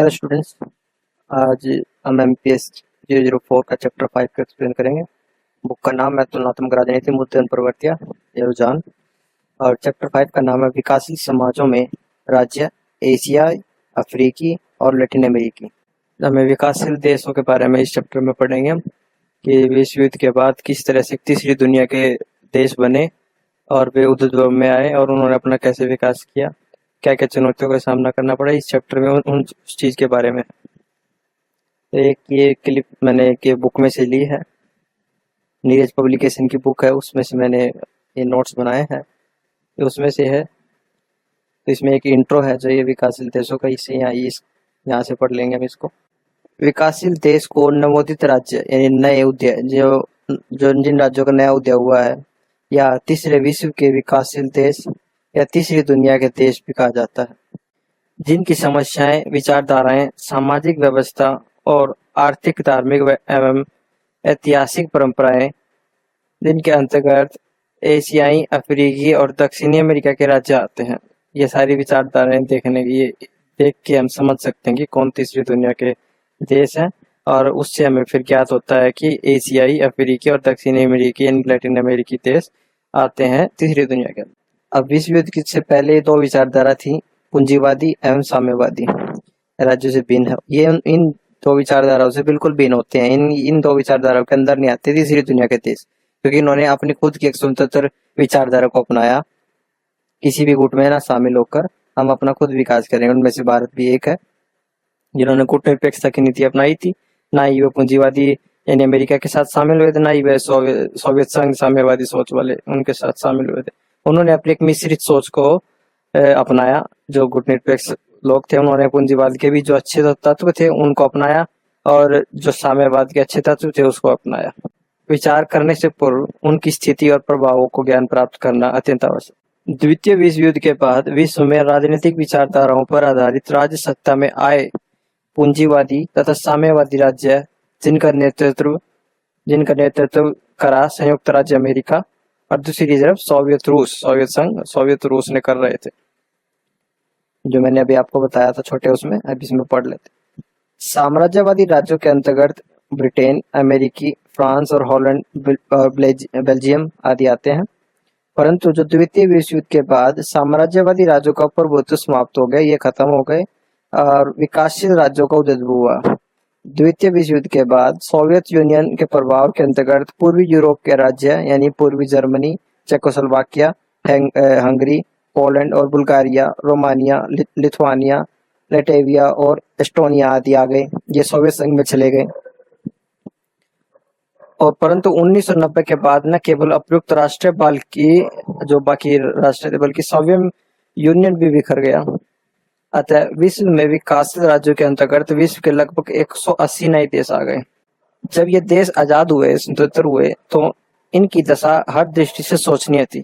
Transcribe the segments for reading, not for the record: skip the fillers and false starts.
Hello students, आज हम MPS 004 का चैप्टर 5 का एक्सप्लेन करेंगे। बुक का नाम है तुलनात्मक राजनीति मुद्दे प्रवृत्तियां या रुझान, और चैप्टर 5 का नाम है विकासशील समाजों में राज्य एशिया, अफ्रीकी और लैटिन अमेरिकी। हमें विकासशील देशों के बारे में इस चैप्टर में पढ़ेंगे हम कि विश्व युद्ध के बाद किस तरह से तीसरी दुनिया के देश बने और वे उद्भव में आए और उन्होंने अपना कैसे विकास किया, क्या क्या चुनौतियों का सामना करना पड़ा। इस चैप्टर में उन चीज के बारे में एक ये क्लिप मैंने एक बुक में से ली है, नीरज पब्लिकेशन की बुक है, उसमें से मैंने ये नोट्स बनाए हैं, तो उसमें से है। तो इसमें एक इंट्रो है जो ये विकासशील देशों का, इसे यहाँ से पढ़ लेंगे हम इसको। विकासशील देश को नवोदित राज्य यानी नए उदय, जो जिन राज्यों का नया उदय हुआ है, या तीसरे विश्व के विकासशील देश या तीसरी दुनिया के देश भी कहा जाता है, जिनकी समस्याएं, विचारधाराएं, सामाजिक व्यवस्था और आर्थिक, धार्मिक एवं ऐतिहासिक परंपराएं, जिनके अंतर्गत एशियाई, अफ्रीकी और दक्षिणी अमेरिका के राज्य आते हैं। ये सारी विचारधाराएं देख के हम समझ सकते हैं कि कौन तीसरी दुनिया के देश हैं, और उससे हमें फिर ज्ञात होता है कि एशियाई, अफ्रीकी और दक्षिणी अमेरिकी यानी लैटिन अमेरिकी देश आते हैं तीसरी दुनिया के। अब विश्व युद्ध से पहले दो विचारधारा थी, पूंजीवादी एवं साम्यवादी, राज्यों से भिन्न है। ये इन दो विचारधाराओं से बिल्कुल भिन्न होते हैं। इन दो विचारधाराओं के अंदर नहीं आते तीसरी दुनिया के देश, क्योंकि इन्होंने अपनी खुद की एक स्वतंत्र विचारधारा को अपनाया। किसी भी गुट में ना शामिल होकर हम अपना खुद विकास करेंगे। उनमें से भारत भी एक है जिन्होंने गुटनिरपेक्षता की नीति अपनाई थी। ना ही वो पूंजीवादी यानी अमेरिका के साथ शामिल हुए थे, ना ही वह सोवियत संघ साम्यवादी सोच वाले उनके साथ शामिल हुए थे। उन्होंने अपनी एक मिश्रित सोच को अपनाया। जो गुटनिरपेक्ष लोग थे उन्होंने पूंजीवाद के भी जो अच्छे तत्व थे उनको अपनाया, और जो साम्यवाद के अच्छे तत्व थे उसको अपनाया। विचार करने से पूर्व उनकी स्थिति और प्रभावों को ज्ञान प्राप्त करना अत्यंत आवश्यक। द्वितीय विश्व युद्ध के बाद विश्व में राजनीतिक विचारधाराओं पर आधारित राज्य सत्ता में आए पूंजीवादी तथा साम्यवादी राज्य, जिनका नेतृत्व करा संयुक्त राज्य अमेरिका, और दूसरी तरफ सोवियत रूस ने कर रहे थे। जो मैंने अभी आपको बताया था छोटे, उसमें अब इसमें पढ़ लेते। साम्राज्यवादी राज्यों के अंतर्गत ब्रिटेन, अमेरिकी, फ्रांस और हॉलैंड, बेल्जियम आदि आते हैं। परंतु जो द्वितीय विश्व युद्ध के बाद साम्राज्यवादी राज्यों का प्रभुत्व समाप्त हो गया, ये खत्म हो गए और विकासशील राज्यों का उदय हुआ। द्वितीय विश्व युद्ध के बाद सोवियत यूनियन के प्रभाव के अंतर्गत पूर्वी यूरोप के राज्य यानी पूर्वी जर्मनी, चेकोस्लोवाकिया, हंगरी, पोलैंड और बुल्गारिया, रोमानिया, लिथुआनिया, लैटविया और एस्टोनिया आदि आ गए। ये सोवियत संघ में चले गए। और परंतु 1990 के बाद न केवल अप्रयुक्त राष्ट्र बाकी राष्ट्र थे, बल्कि सोवियत यूनियन भी बिखर गया। अतः विश्व में विकासशील राज्यों के अंतर्गत विश्व के लगभग 180 नए देश आ गए। जब ये देश आजाद हुए, स्वतंत्र हुए, तो इनकी दशा हर दृष्टि से शोचनीय थी।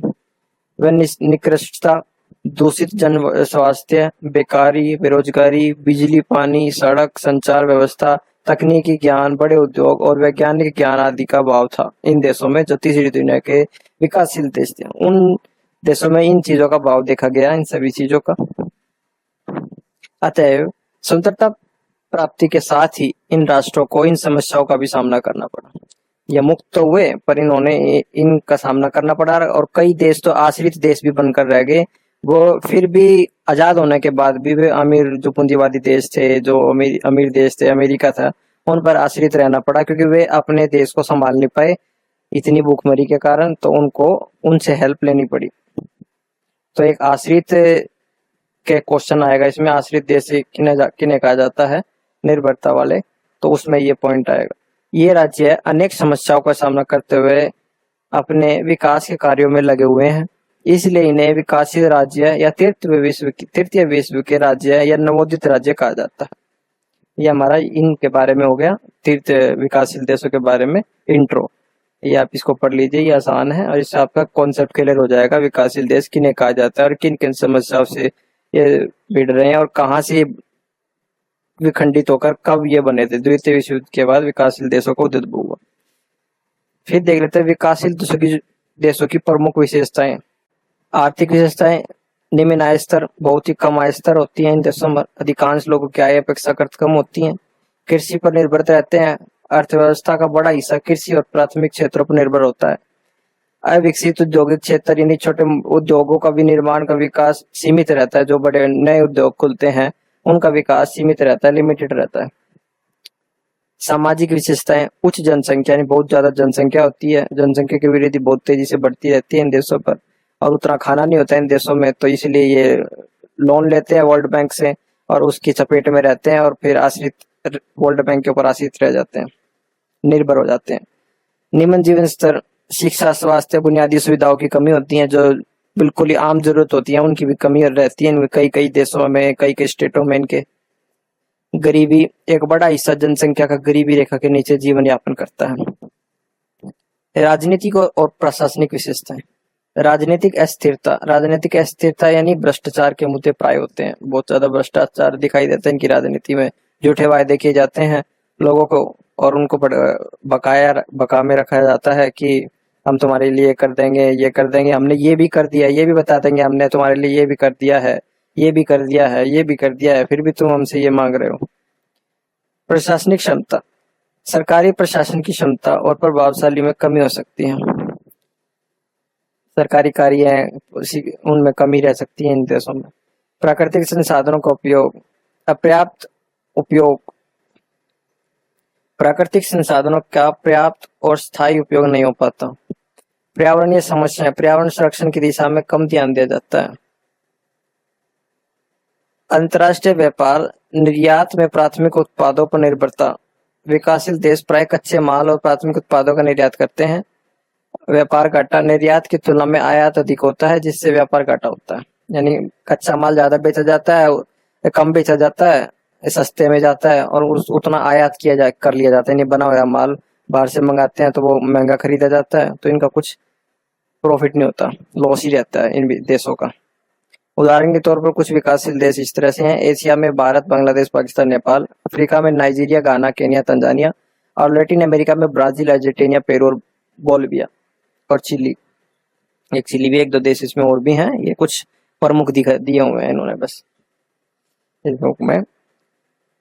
वह निकृष्टता, दूषित जन स्वास्थ्य, बेकारी, बेरोजगारी, बिजली, पानी, सड़क, संचार व्यवस्था, तकनीकी ज्ञान, बड़े उद्योग और वैज्ञानिक ज्ञान आदि का अभाव था इन देशों में, जो तीसरी दुनिया के विकासशील देश थे। उन देशों में इन चीजों का अभाव देखा गया, इन सभी चीजों का। अतएव स्वतंत्रता प्राप्ति के साथ ही इन राष्ट्रों को इन समस्याओं का भी सामना करना पड़ा। ये मुक्त तो हुए, पर इन्होंने इनका सामना करना पड़ा, और कई देश तो आश्रित देश भी बनकर रह गए। वो फिर भी आजाद होने के बाद भी वे अमीर, जो पूंजीवादी देश थे, जो अमीर देश थे, अमेरिका था, उन पर आश्रित रहना पड़ा, क्योंकि वे अपने देश को संभाल नहीं पाए इतनी भूखमरी के कारण। तो उनको उनसे हेल्प लेनी पड़ी। तो एक आश्रित के क्वेश्चन आएगा इसमें, आश्रित देश किन्हें कहा जाता है, निर्भरता वाले, तो उसमें ये पॉइंट आएगा। ये राज्य अनेक समस्याओं का सामना करते हुए अपने विकास के कार्यों में लगे हुए हैं, इसलिए इन्हें विकासशील राज्य या तृतीय विश्व के राज्य या नवोदित राज्य कहा जाता है। ये हमारा इनके बारे में हो गया, तृतीय विकासशील देशों के बारे में इंट्रो। ये आप इसको पढ़ लीजिए, ये आसान है, और इससे आपका कॉन्सेप्ट क्लियर हो जाएगा विकासशील देश किन्हें कहा जाता है और किन किन समस्याओं से ये भिड़ रहे हैं और कहाँ से विखंडित होकर कब ये बने थे। द्वितीय विश्व युद्ध के बाद विकासशील देशों को उद्भव हुआ। फिर देख लेते हैं विकासशील देशों की प्रमुख विशेषताएं। आर्थिक विशेषताएं, निम्न आय स्तर बहुत ही कम आय स्तर होती है इन देशों में। अधिकांश लोगों की आय अपेक्षाकृत कम होती है। कृषि पर निर्भर रहते हैं। अर्थव्यवस्था का बड़ा हिस्सा कृषि और प्राथमिक क्षेत्रों पर निर्भर होता है। अविकसित औद्योगिक क्षेत्र यानी छोटे उद्योगों का भी निर्माण का विकास सीमित रहता है। जो बड़े नए उद्योग खुलते हैं उनका विकास सीमित रहता है, लिमिटेड रहता है। सामाजिक विशेषताएं, उच्च जनसंख्या यानी बहुत ज्यादा जनसंख्या होती है। जनसंख्या की वृद्धि बहुत तेजी से बढ़ती रहती है इन देशों पर, और उतना खाना नहीं होता इन देशों में, तो इसलिए ये लोन लेते हैं वर्ल्ड बैंक से और उसकी चपेट में रहते हैं और फिर आश्रित, वर्ल्ड बैंक के ऊपर आश्रित रह जाते हैं, निर्भर हो जाते हैं। निम्न जीवन स्तर, शिक्षा, स्वास्थ्य, बुनियादी सुविधाओं की कमी होती है। जो बिल्कुल ही आम जरूरत होती है उनकी भी कमी रहती है इनमें। कई कई देशों में, कई कई स्टेटों में इनके गरीबी, एक बड़ा हिस्सा जनसंख्या का गरीबी रेखा के नीचे जीवन यापन करता है। राजनीतिक और प्रशासनिक विशेषताएं, राजनीतिक अस्थिरता यानी भ्रष्टाचार के मुद्दे प्राय होते हैं। बहुत ज्यादा भ्रष्टाचार दिखाई देता है इनकी राजनीति में। झूठे वायदे किए जाते हैं लोगों को और उनको बका में रखा जाता है कि हम तुम्हारे लिए कर देंगे, ये कर देंगे, हमने ये भी कर दिया, ये भी बता देंगे हमने तुम्हारे लिए ये भी कर दिया है, ये भी कर दिया है, ये भी कर दिया है, फिर भी तुम हमसे ये मांग रहे हो। प्रशासनिक क्षमता, सरकारी प्रशासन की क्षमता और प्रभावशाली में कमी हो सकती है। सरकारी कार्य है उनमें कमी रह सकती है इन देशों में। प्राकृतिक संसाधनों का उपयोग, अपर्याप्त उपयोग, प्राकृतिक संसाधनों का पर्याप्त और स्थायी उपयोग नहीं हो पाता। पर्यावरणीय समस्याएं, पर्यावरण संरक्षण की दिशा में कम ध्यान दिया जाता है। अंतर्राष्ट्रीय व्यापार, निर्यात में प्राथमिक उत्पादों पर निर्भरता, विकासशील देश प्राय कच्चे माल और प्राथमिक उत्पादों का निर्यात करते हैं। व्यापार घाटा, निर्यात की तुलना में आयात अधिक होता है जिससे व्यापार घाटा होता है। यानी कच्चा माल ज्यादा बेचा जाता है, कम बेचा जाता है, सस्ते में जाता है और उतना आयात कर लिया जाता है। यानी बना हुआ माल बाहर से मंगाते हैं तो वो महंगा खरीदा जाता है, तो इनका कुछ प्रॉफिट नहीं होता, लॉस ही रहता है इन देशों का। उदाहरण के तौर पर कुछ विकासशील देश इस तरह से हैं। एशिया में भारत, बांग्लादेश, पाकिस्तान, नेपाल। अफ्रीका में नाइजीरिया, गाना, केन्या, तंजानिया। और लैटिन अमेरिका में ब्राजील, अर्जेंटीना, पेरू और बोलिविया और चिली। एक चिली भी, एक दो देश इसमें और भी हैं। ये कुछ प्रमुख दिए हुए हैं इन्होंने बस इस बुक में।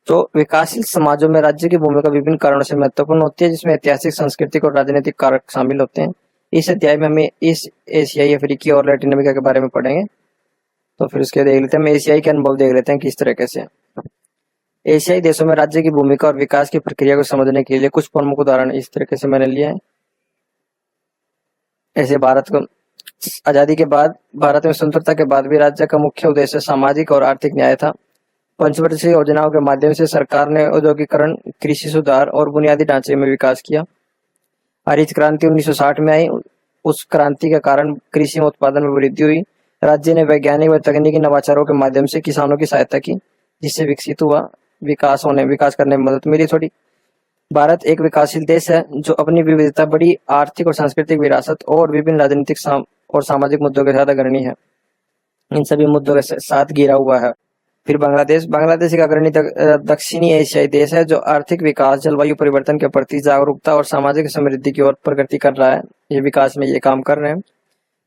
तो विकासशील समाजों में राज्य की भूमिका विभिन्न कारणों से महत्वपूर्ण होती है, जिसमें ऐतिहासिक, सांस्कृतिक और राजनीतिक कारक शामिल होते हैं। इस अध्याय में हमें इस एशियाई, अफ्रीकी और लैटिन अमेरिका के बारे में पढ़ेंगे। तो फिर उसके देख लेते हैं, हम एशियाई के अनुभव देख लेते हैं किस तरीके से। एशियाई देशों में राज्य की भूमिका और विकास की प्रक्रिया को समझने के लिए कुछ प्रमुख उदाहरण इस तरीके से मैंने लिए हैं। ऐसे भारत को आजादी के बाद, भारत में स्वतंत्रता के बाद भी राज्य का मुख्य उद्देश्य सामाजिक और आर्थिक न्याय था। पंचवर्षीय योजनाओं के माध्यम से सरकार ने औद्योगिकरण, कृषि सुधार और बुनियादी ढांचे में विकास किया। हरित क्रांति 1960 में आई। उस क्रांति के कारण कृषि में उत्पादन में वृद्धि हुई। राज्य ने वैज्ञानिक व तकनीकी नवाचारों के माध्यम से किसानों की सहायता की, जिससे विकसित हुआ, विकास करने में मदद मिली थोड़ी। भारत एक विकासशील देश है जो अपनी विविधता, बड़ी आर्थिक और सांस्कृतिक विरासत और विभिन्न राजनीतिक और सामाजिक मुद्दों के साथ अग्रणी है। इन सभी मुद्दों के साथ घिरा हुआ है। फिर बांग्लादेश एक अग्रणी दक्षिणी एशियाई देश है जो आर्थिक विकास, जलवायु परिवर्तन के प्रति जागरूकता और सामाजिक समृद्धि की ओर प्रगति कर रहा है। ये विकास में ये काम कर रहे हैं।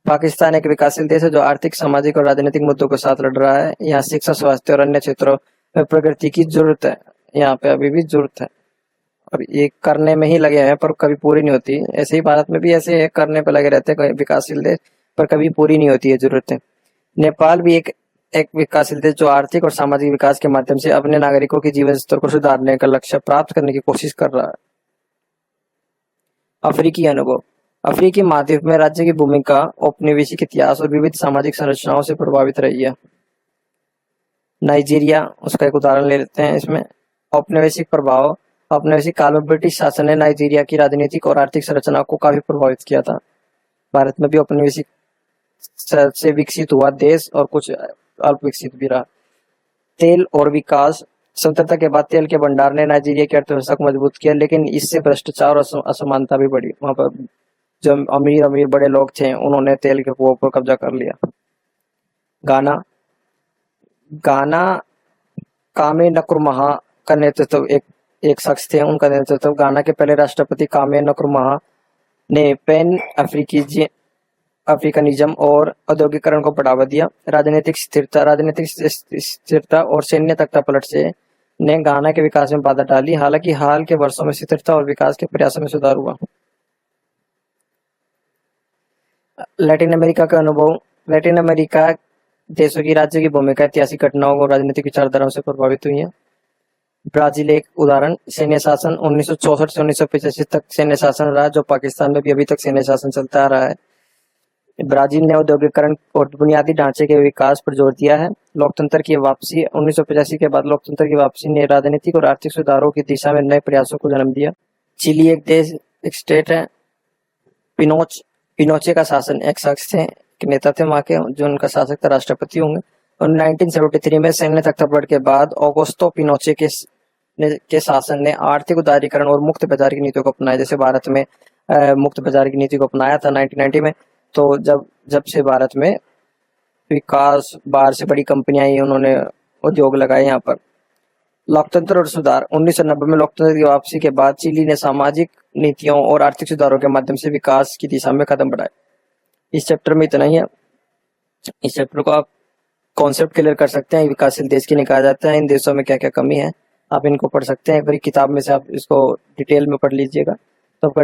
पाकिस्तान एक विकासशील देश है जो आर्थिक, सामाजिक और राजनीतिक मुद्दों के साथ लड़ रहा है। यहाँ शिक्षा, स्वास्थ्य और अन्य क्षेत्रों में प्रगति की जरूरत है। यहाँ पे अभी भी जरूरत है और ये करने में ही लगे हैं पर कभी पूरी नहीं होती। ऐसे ही भारत में भी ऐसे करने पे लगे रहते हैं विकासशील देश, पर कभी पूरी नहीं होती है जरूरतें। नेपाल भी एक विकासशील देश जो आर्थिक और सामाजिक विकास के माध्यम से अपने नागरिकों के जीवन स्तर को सुधारने का लक्ष्य प्राप्त करने की कोशिश कर रहा है। अफ्रीकी अनुभव, अफ्रीकी महाद्वीप में राज्य की भूमिका औपनिवेशिक इतिहास और विविध सामाजिक संरचनाओं से प्रभावित रही है। नाइजीरिया, उसका एक उदाहरण ले लेते हैं इसमें। औपनिवेशिक प्रभाव, औपनिवेशिक काल में ब्रिटिश शासन ने नाइजीरिया की राजनीतिक और आर्थिक संरचना को काफी प्रभावित किया था। भारत में भी औपनिवेशिक से विकसित हुआ देश और कुछ अल्प विकसित भी रहा। तेल और विकास, स्वतंत्रता के बाद तेल के भंडार ने नाइजीरिया की अर्थव्यवस्था को मजबूत किया, लेकिन इससे भ्रष्टाचार और असमानता भी बढ़ी। वहां पर जो अमीर बड़े लोग थे उन्होंने तेल के कुओं पर कब्जा कर लिया। गाना कामे नक्रुमाह का नेतृत्व एक शख्स थे, उनका नेतृत्व गाना के पहले राष्ट्रपति कामे नक्रुमाह ने पैन अफ्रीकनिज्म और औद्योगिकरण को बढ़ावा दिया। राजनीतिक स्थिरता और सैन्य तख्तापलट से ने घाना के विकास में बाधा डाली। हालांकि हाल के वर्षों में स्थिरता और विकास के प्रयासों में सुधार हुआ। लैटिन अमेरिका का अनुभव। लैटिन अमेरिका देशों की राज्य की भूमिका ऐतिहासिक घटनाओं और राजनीतिक विचारधाराओं से प्रभावित हुई है। ब्राजील एक उदाहरण। सैन्य शासन 1964 से 1985 तक सैन्य शासन रहा, जो पाकिस्तान में भी अभी तक सैन्य शासन चलता आ रहा है। ब्राजील ने औद्योगिकरण और बुनियादी ढांचे के विकास पर जोर दिया है। लोकतंत्र की वापसी। 1985 के बाद लोकतंत्र की वापसी ने राजनीतिक और आर्थिक सुधारों की दिशा में नए प्रयासों को जन्म दिया। चिली एक स्टेट है। पिनोचे का शासन एक शख्स थे, एक नेता थे वहां के, जो उनका शासक था, राष्ट्रपति होंगे। और 1973 में सैन्य तख्तापलट के बाद ऑगोस्तो पिनोचे के शासन ने आर्थिक उदारीकरण और मुक्त बाजार की नीतियों को अपनाया। जैसे भारत में मुक्त बाजार की नीति को अपनाया था 1990 में। तो जब से भारत में विकास, बाहर से बड़ी कंपनियां आई, उन्होंने उद्योग लगाए यहाँ पर। लोकतंत्र और सुधार। 1990 में लोकतंत्र की वापसी के बाद चिली ने सामाजिक नीतियों और आर्थिक सुधारों के माध्यम से विकास की दिशा में कदम बढ़ाए। इस चैप्टर में इतना ही है। इस चैप्टर को आप कॉन्सेप्ट क्लियर कर सकते हैं। विकासशील देश की कहा जाता है, इन देशों में क्या क्या कमी है, आप इनको पढ़ सकते हैं। फिर किताब में से आप इसको डिटेल में पढ़ लीजिएगा, तो आपका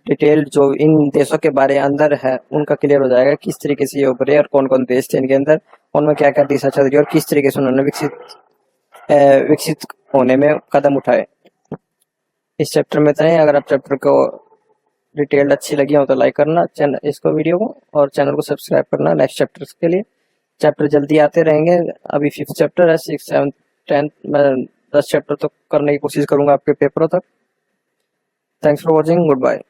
डिटेल जो इन देशों के बारे अंदर है उनका क्लियर हो जाएगा, किस तरीके से ये उभरे और कौन कौन देश थे इनके अंदर, उनमें क्या क्या दिशा चल रही है और किस तरीके से उन्होंने विकसित होने में कदम उठाए। इस चैप्टर में इतना ही। अगर आप चैप्टर को डिटेल अच्छी लगी हो तो लाइक करना इसको, वीडियो को, और चैनल को सब्सक्राइब करना नेक्स्ट चैप्टर्स के लिए। चैप्टर जल्दी आते रहेंगे। अभी 5th चैप्टर है, 6th 7th 10th, मैं 10 चैप्टर तो करने की कोशिश करूंगा आपके पेपरों तक। Thanks for watching, good bye.